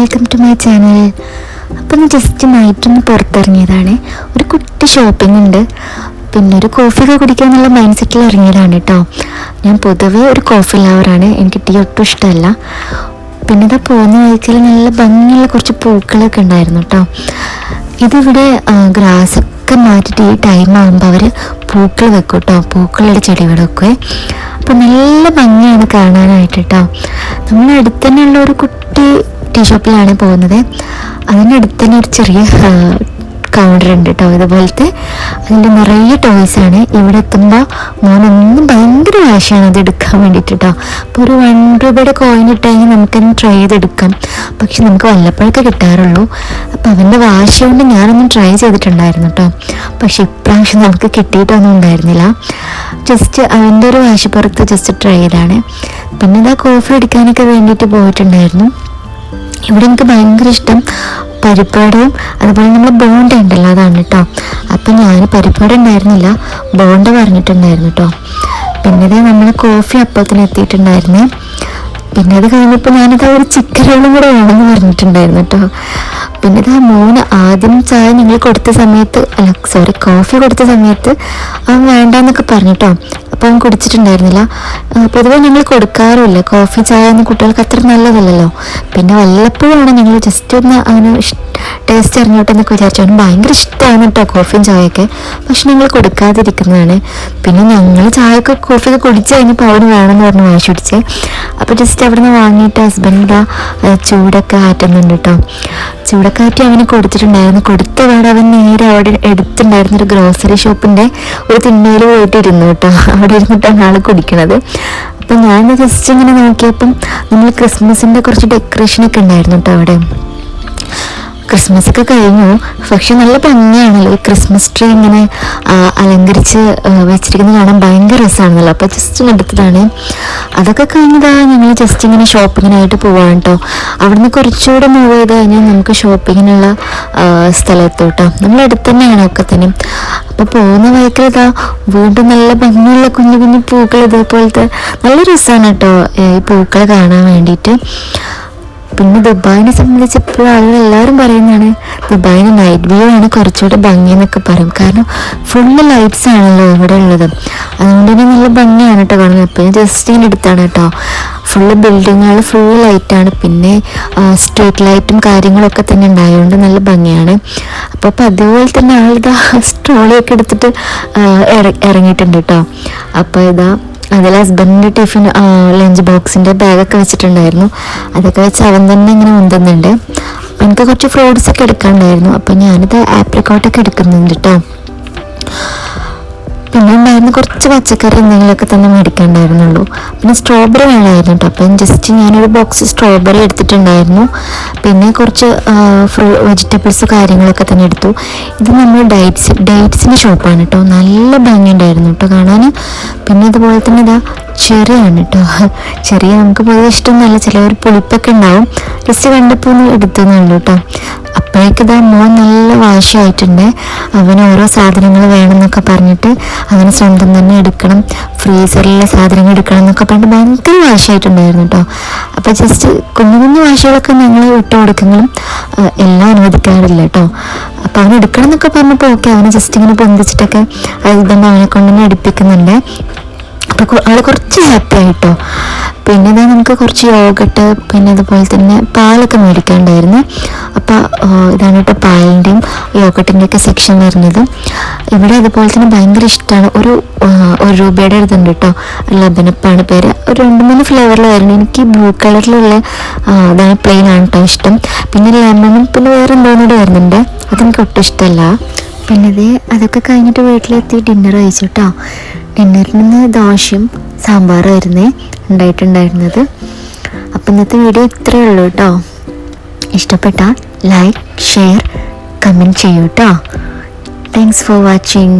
Welcome to my channel. അപ്പം just നൈറ്റൊന്ന് പുറത്തിറങ്ങിയതാണ്. ഒരു കുട്ടി ഷോപ്പിംഗ് ഉണ്ട്, പിന്നെ ഒരു കോഫിയൊക്കെ കുടിക്കാന്നുള്ള മൈൻഡ് സെറ്റിൽ ഇറങ്ങിയതാണ് കേട്ടോ. ഞാൻ പൊതുവേ ഒരു കോഫി ലവറാണ്, എനിക്ക് ടീ ഒട്ടും ഇഷ്ടമല്ല. പിന്നെ ഇതാ പോകുന്ന വഴിക്കൽ നല്ല ഭംഗിയുള്ള കുറച്ച് പൂക്കളൊക്കെ ഉണ്ടായിരുന്നു കേട്ടോ. ഇതിവിടെ ഗ്രാസൊക്കെ മാറ്റിയിട്ട് ഈ ടൈം ആകുമ്പോൾ അവർ പൂക്കൾ വെക്കും കേട്ടോ, പൂക്കളുടെ ചെടികളൊക്കെ. അപ്പം നല്ല ഭംഗിയാണ് കാണാനായിട്ട് കേട്ടോ. നമ്മുടെ അടുത്ത് തന്നെയുള്ള ഒരു കുട്ടി ടീ ഷോപ്പിലാണ് പോകുന്നത്. അതിൻ്റെ അടുത്ത് തന്നെ ഒരു ചെറിയ കൗണ്ടർ ഉണ്ട് കേട്ടോ, ഇതുപോലത്തെ. അതിൻ്റെ നിറയെ ടോയ്സാണ്. ഇവിടെ എത്തുമ്പോൾ മോനൊന്നും ഭയങ്കര വാശിയാണ് അത് എടുക്കാൻ വേണ്ടിയിട്ട് കേട്ടോ. അപ്പോൾ ഒരു 1 രൂപയുടെ കോയിൻ ഇട്ടുകഴിഞ്ഞാൽ നമുക്കൊന്ന് ട്രൈ ചെയ്തെടുക്കാം, പക്ഷെ നമുക്ക് വല്ലപ്പോഴൊക്കെ കിട്ടാറുള്ളൂ. അപ്പോൾ അവൻ്റെ വാശി കൊണ്ട് ഞാനൊന്നും ട്രൈ ചെയ്തിട്ടുണ്ടായിരുന്നു കേട്ടോ, പക്ഷെ ഇപ്രാവശ്യം നമുക്ക് കിട്ടിയിട്ടൊന്നും ഉണ്ടായിരുന്നില്ല. ജസ്റ്റ് അവൻ്റെ ഒരു വാശിപ്പുറത്ത് ജസ്റ്റ് ട്രൈ ചെയ്താണ്. പിന്നെ ഇതാ കോഫി അടിക്കാനൊക്കെ വേണ്ടിയിട്ട് പോയിട്ടുണ്ടായിരുന്നു. ഇവിടെ എനിക്ക് ഭയങ്കര ഇഷ്ടം പരിപ്പടവും അതുപോലെ നമ്മൾ ബോണ്ട ഉണ്ടല്ലോ, അതാണ് കേട്ടോ. അപ്പം ഞാൻ പരിപ്പട ഉണ്ടായിരുന്നില്ല, ബോണ്ട പറഞ്ഞിട്ടുണ്ടായിരുന്നു കേട്ടോ. പിന്നെ ഇത് നമ്മൾ കോഫി അപ്പത്തിന് എത്തിയിട്ടുണ്ടായിരുന്നേ. പിന്നെ അത് കഴിഞ്ഞപ്പോൾ ഞാനിത് ഒരു ചിക്കൻ റോളും കൂടെ വേണമെന്ന് പറഞ്ഞിട്ടുണ്ടായിരുന്നു കേട്ടോ. പിന്നെ ഇതാ മോന് ആദ്യം ചായ നിങ്ങൾ കൊടുത്ത സമയത്ത് കോഫി കൊടുത്ത സമയത്ത് അവൻ വേണ്ടെന്നൊക്കെ പറഞ്ഞിട്ടോ. അപ്പോൾ അവൻ കുടിച്ചിട്ടുണ്ടായിരുന്നില്ല. പൊതുവെ ഞങ്ങൾ കൊടുക്കാറുമില്ല കോഫി, ചായ ഒന്നും കുട്ടികൾക്ക് അത്ര നല്ലതല്ലല്ലോ. പിന്നെ വല്ലപ്പോഴാണ് ഞങ്ങൾ ജസ്റ്റ് ഒന്ന് അങ്ങനെ ടേസ്റ്റ് അറിഞ്ഞോട്ടെ എന്നൊക്കെ വിചാരിച്ചു. അവന് ഭയങ്കര ഇഷ്ടമാണ് കേട്ടോ കോഫിയും ചായയൊക്കെ, പക്ഷെ ഞങ്ങൾ കൊടുക്കാതിരിക്കുന്നതാണ്. പിന്നെ ഞങ്ങൾ ചായയൊക്കെ കോഫിയൊക്കെ കുടിച്ച് കഴിഞ്ഞപ്പോൾ അവന് വേണമെന്ന് പറഞ്ഞ് വാശി പിടിച്ചേ. അപ്പോൾ ജസ്റ്റ് അവിടെ നിന്ന് വാങ്ങിയിട്ട് ഹസ്ബൻഡ് ഇതാ ചൂടൊക്കെ ആറ്റുന്നുണ്ട് കേട്ടോ. ചൂടക്കാറ്റി അവന് കൊടുത്തിട്ടുണ്ടായിരുന്നു. കൊടുത്ത പാടെ അവൻ നേരെ അവിടെ എടുത്തിട്ടുണ്ടായിരുന്ന ഒരു ഗ്രോസറി ഷോപ്പിൻ്റെ ഒരു തിണ്ണയിൽ പോയിട്ടിരുന്നു കേട്ടോ. അവിടെ ഇരുന്നിട്ടാണ് ആൾ കുടിക്കണത്. അപ്പം ഞാൻ ജസ്റ്റ് ഇങ്ങനെ നോക്കിയപ്പം നമ്മൾ ക്രിസ്മസിൻ്റെ കുറച്ച് ഡെക്കറേഷനൊക്കെ ഉണ്ടായിരുന്നു കേട്ടോ അവിടെ. ക്രിസ്മസ് ഒക്കെ കഴിഞ്ഞു, പക്ഷെ നല്ല ഭംഗിയാണല്ലോ ഈ ക്രിസ്മസ് ട്രീ ഇങ്ങനെ അലങ്കരിച്ച് വെച്ചിരിക്കുന്നത് കാണാൻ ഭയങ്കര രസമാണല്ലോ. അപ്പോൾ ജസ്റ്റ് എടുത്തതാണ്. അതൊക്കെ കഴിഞ്ഞതാണ് ഞങ്ങൾ ജസ്റ്റ് ഇങ്ങനെ ഷോപ്പിങ്ങിനായിട്ട് പോവാണ് കേട്ടോ. അവിടുന്ന് കുറച്ചുകൂടെ മൂവ് ചെയ്ത് കഴിഞ്ഞാൽ നമുക്ക് ഷോപ്പിങ്ങിനുള്ള സ്ഥലത്തോട്ടോ. നമ്മൾ അടുത്ത് തന്നെയാണ് ഒക്കെ തന്നെ. അപ്പോൾ പോകുന്ന വഴിക്ക് ഇതാ വീണ്ടും നല്ല ഭംഗിയുള്ള കുഞ്ഞു കുഞ്ഞു പൂക്കൾ, ഇതേപോലത്തെ നല്ല രസമാണ് കേട്ടോ ഈ പൂക്കൾ കാണാൻ വേണ്ടിയിട്ട്. പിന്നെ ദുബായിനെ സംബന്ധിച്ചപ്പോൾ ആളുകളെല്ലാവരും പറയുന്നതാണ് ദുബായിന് നൈറ്റ് വ്യൂ ആണ് കുറച്ചുകൂടെ ഭംഗി എന്നൊക്കെ പറയും. കാരണം ഫുള്ള് ലൈറ്റ്സ് ആണല്ലോ ഇവിടെ ഉള്ളത്, അതുകൊണ്ട് തന്നെ നല്ല ഭംഗിയാണ് കേട്ടോ കാണുന്നത്. അപ്പോൾ ഞാൻ ജസ്റ്റ് ഇങ്ങനെ എടുത്താണ് കേട്ടോ. ഫുള്ള് ബിൽഡിങ്ങുകൾ ഫുള്ള് ലൈറ്റാണ്, പിന്നെ സ്ട്രീറ്റ് ലൈറ്റും കാര്യങ്ങളൊക്കെ തന്നെ ഉണ്ടായതുകൊണ്ട് നല്ല ഭംഗിയാണ്. അപ്പോൾ അതുപോലെ തന്നെ ആളിതാ സ്ട്രോളിയൊക്കെ എടുത്തിട്ട് ഇറങ്ങിയിട്ടുണ്ട് കേട്ടോ. അപ്പോൾ ഇതാ അതിൽ ഹസ്ബൻഡിൻ്റെ ടിഫിൻ ലഞ്ച് ബോക്സിൻ്റെ ബാഗൊക്കെ വെച്ചിട്ടുണ്ടായിരുന്നു. അതൊക്കെ വെച്ച് അവൻ തന്നെ ഇങ്ങനെ മുന്തുന്നുണ്ട്. അപ്പം എനിക്ക് കുറച്ച് ഫ്രൂട്ട്സൊക്കെ എടുക്കാനുണ്ടായിരുന്നു. അപ്പം ഞാനിത് ആപ്രിക്കോട്ടൊക്കെ എടുക്കുന്നുണ്ട് കേട്ടോ. പിന്നെ ഉണ്ടായിരുന്നു കുറച്ച് പച്ചക്കറി എന്തെങ്കിലുമൊക്കെ തന്നെ മേടിക്കാനുണ്ടായിരുന്നുള്ളൂ. പിന്നെ സ്ട്രോബെറി വേണമായിരുന്നു കേട്ടോ. അപ്പം ജസ്റ്റ് ഞാനൊരു ബോക്സ് സ്ട്രോബെറി എടുത്തിട്ടുണ്ടായിരുന്നു. പിന്നെ കുറച്ച് വെജിറ്റബിൾസ് കാര്യങ്ങളൊക്കെ തന്നെ എടുത്തു. ഇത് നമ്മൾ ഡേറ്റ്സിൻ്റെ ഷോപ്പാണ് കേട്ടോ. നല്ല ഭംഗിയുണ്ടായിരുന്നു കേട്ടോ കാണാൻ. പിന്നെ അതുപോലെ തന്നെ ഇതാ ചെറിയാണ് കേട്ടോ. ചെറിയ നമുക്ക് പൊതുവെ ഇഷ്ടമൊന്നുമല്ല, ചിലവർ പുളിപ്പൊക്കെ ഉണ്ടാവും. ജസ്റ്റ് കണ്ടപ്പോൾ ഒന്ന് എടുത്തുന്നുള്ളൂ കേട്ടോ. അപ്പോഴേക്കിതാ മോൻ നല്ല വാശിയായിട്ടുണ്ട്. അവന് ഓരോ സാധനങ്ങൾ വേണമെന്നൊക്കെ പറഞ്ഞിട്ട് അവന് സ്വന്തം തന്നെ എടുക്കണം, ഫ്രീസറിലെ സാധനങ്ങൾ എടുക്കണം എന്നൊക്കെ പറഞ്ഞിട്ട് ഭയങ്കര വാശിയായിട്ടുണ്ടായിരുന്നു കേട്ടോ. അപ്പോൾ ജസ്റ്റ് കുഞ്ഞു കുഞ്ഞു വാശികളൊക്കെ ഞങ്ങൾ വിട്ടു കൊടുക്കെങ്കിലും എല്ലാം അനുവദിക്കാറില്ല കേട്ടോ. അപ്പോൾ അവൻ എടുക്കണം എന്നൊക്കെ പറഞ്ഞപ്പോൾ ഓക്കെ, അവന് ജസ്റ്റ് ഇങ്ങനെ പൊന്തിച്ചിട്ടൊക്കെ അതിൽ തന്നെ അവനെ കൊണ്ടുതന്നെ എടുപ്പിക്കുന്നുണ്ട്. അപ്പോൾ ആൾ കുറച്ച് ഹാപ്പി ആയിട്ടോ. പിന്നെ ഇതാ നമുക്ക് കുറച്ച് യോഗട്ട്, പിന്നെ അതുപോലെ തന്നെ പാലൊക്കെ മേടിക്കാനുണ്ടായിരുന്നു. അപ്പോൾ ഇതാണ് കേട്ടോ പാലിൻ്റെയും യോഗട്ടിൻ്റെയൊക്കെ സെക്ഷൻ വരുന്നത്. ഇവിടെ അതുപോലെ തന്നെ ഭയങ്കര ഇഷ്ടമാണ്. ഒരു രൂപയുടെ ഇതുണ്ട് കേട്ടോ, ലബനപ്പാണ് പേര്. ഒരു 2-3 ഫ്ലേവറിൽ വരുന്നത്. എനിക്ക് ബ്ലൂ കളറിലുള്ള അതാണ് പ്ലെയിൻ ആണ് കേട്ടോ ഇഷ്ടം. പിന്നെ ലെമണും പിന്നെ വേറെ എന്തോന്നൂടെ വരുന്നുണ്ട്, അതെനിക്ക് ഒട്ടും ഇഷ്ടമല്ല. പിന്നെ അതൊക്കെ കഴിഞ്ഞിട്ട് വീട്ടിലെത്തി ഡിന്നർ കഴിച്ചു കേട്ടോ. ഡിന്നറിന് ദോശയും സാമ്പാറുമായിരുന്നേ ഉണ്ടായിട്ടുണ്ടായിരുന്നത്. അപ്പം ഇന്നത്തെ വീഡിയോ ഇത്രയേ ഉള്ളൂ കേട്ടോ. ഇഷ്ടപ്പെട്ടാൽ ലൈക്ക്, ഷെയർ, കമൻറ്റ് ചെയ്യൂ കേട്ടോ. Thanks for watching.